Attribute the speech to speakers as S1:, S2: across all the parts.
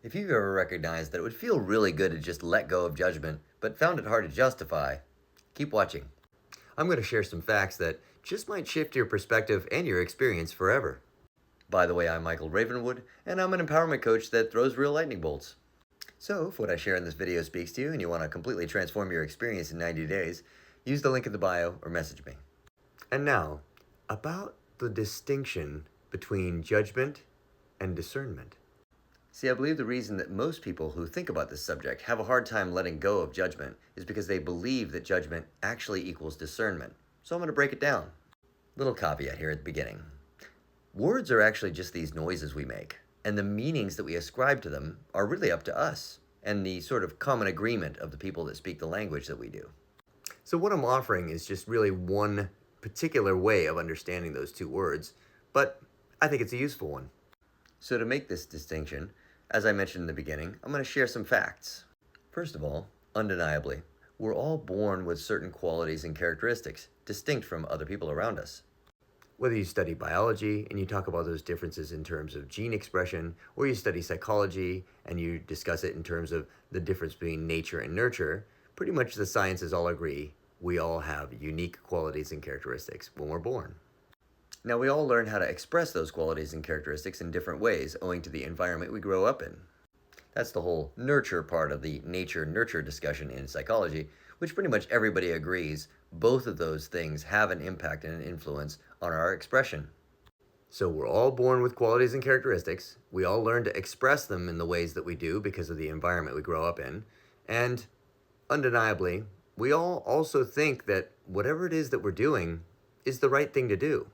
S1: If you've ever recognized that it would feel really good to just let go of judgment, but found it hard to justify, keep watching. I'm going to share some facts that just might shift your perspective and your experience forever. By the way, I'm Michael Ravenwood, and I'm an empowerment coach that throws real lightning bolts. So, if what I share in this video speaks to you and you want to completely transform your experience in 90 days, use the link in the bio or message me. And now, about the distinction between judgment and discernment. See, I believe the reason that most people who think about this subject have a hard time letting go of judgment is because they believe that judgment actually equals discernment. So I'm going to break it down. Little caveat here at the beginning. Words are actually just these noises we make, and the meanings that we ascribe to them are really up to us and the sort of common agreement of the people that speak the language that we do. So what I'm offering is just really one particular way of understanding those two words, but I think it's a useful one. So to make this distinction, as I mentioned in the beginning, I'm going to share some facts. First of all, undeniably, we're all born with certain qualities and characteristics distinct from other people around us. Whether you study biology and you talk about those differences in terms of gene expression, or you study psychology and you discuss it in terms of the difference between nature and nurture, pretty much the sciences all agree we all have unique qualities and characteristics when we're born. Now, we all learn how to express those qualities and characteristics in different ways owing to the environment we grow up in. That's the whole nurture part of the nature-nurture discussion in psychology, which pretty much everybody agrees both of those things have an impact and an influence on our expression. So we're all born with qualities and characteristics. We all learn to express them in the ways that we do because of the environment we grow up in. And undeniably, we all also think that whatever it is that we're doing is the right thing to do,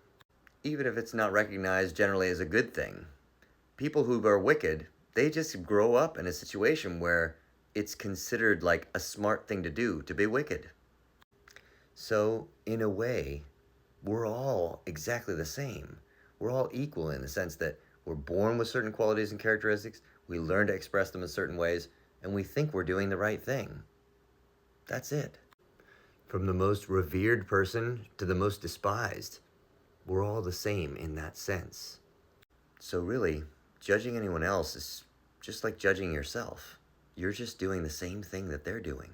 S1: even if it's not recognized generally as a good thing. People who are wicked, they just grow up in a situation where it's considered like a smart thing to do to be wicked. So, in a way, we're all exactly the same. We're all equal in the sense that we're born with certain qualities and characteristics, we learn to express them in certain ways, and we think we're doing the right thing. That's it. From the most revered person to the most despised, we're all the same in that sense. So really, judging anyone else is just like judging yourself. You're just doing the same thing that they're doing.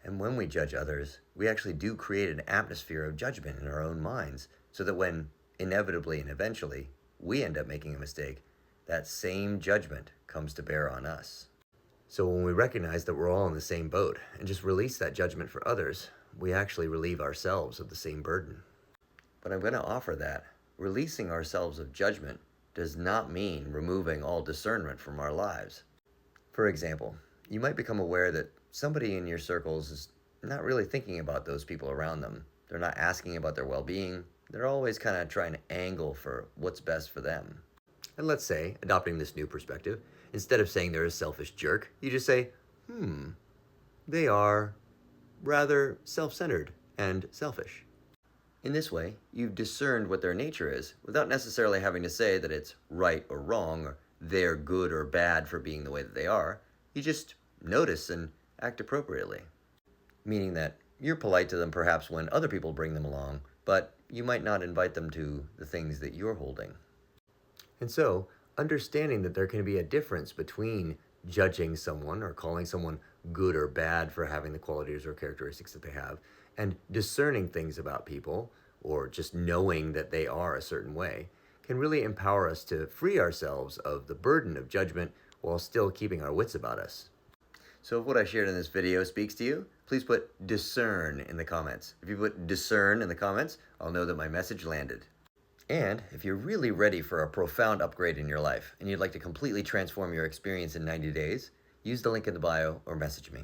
S1: And when we judge others, we actually do create an atmosphere of judgment in our own minds, so that when inevitably and eventually we end up making a mistake, that same judgment comes to bear on us. So when we recognize that we're all in the same boat and just release that judgment for others, we actually relieve ourselves of the same burden. But I'm going to offer that releasing ourselves of judgment does not mean removing all discernment from our lives. For example, you might become aware that somebody in your circles is not really thinking about those people around them. They're not asking about their well-being. They're always kind of trying to angle for what's best for them. And let's say, adopting this new perspective, instead of saying they're a selfish jerk, you just say, they are rather self-centered and selfish. In this way, you've discerned what their nature is without necessarily having to say that it's right or wrong or they're good or bad for being the way that they are. You just notice and act appropriately. Meaning that you're polite to them perhaps when other people bring them along, but you might not invite them to the things that you're holding. And so, understanding that there can be a difference between judging someone or calling someone good or bad for having the qualities or characteristics that they have, and discerning things about people, or just knowing that they are a certain way, can really empower us to free ourselves of the burden of judgment while still keeping our wits about us. So if what I shared in this video speaks to you, please put discern in the comments. If you put discern in the comments, I'll know that my message landed. And if you're really ready for a profound upgrade in your life and you'd like to completely transform your experience in 90 days, use the link in the bio or message me.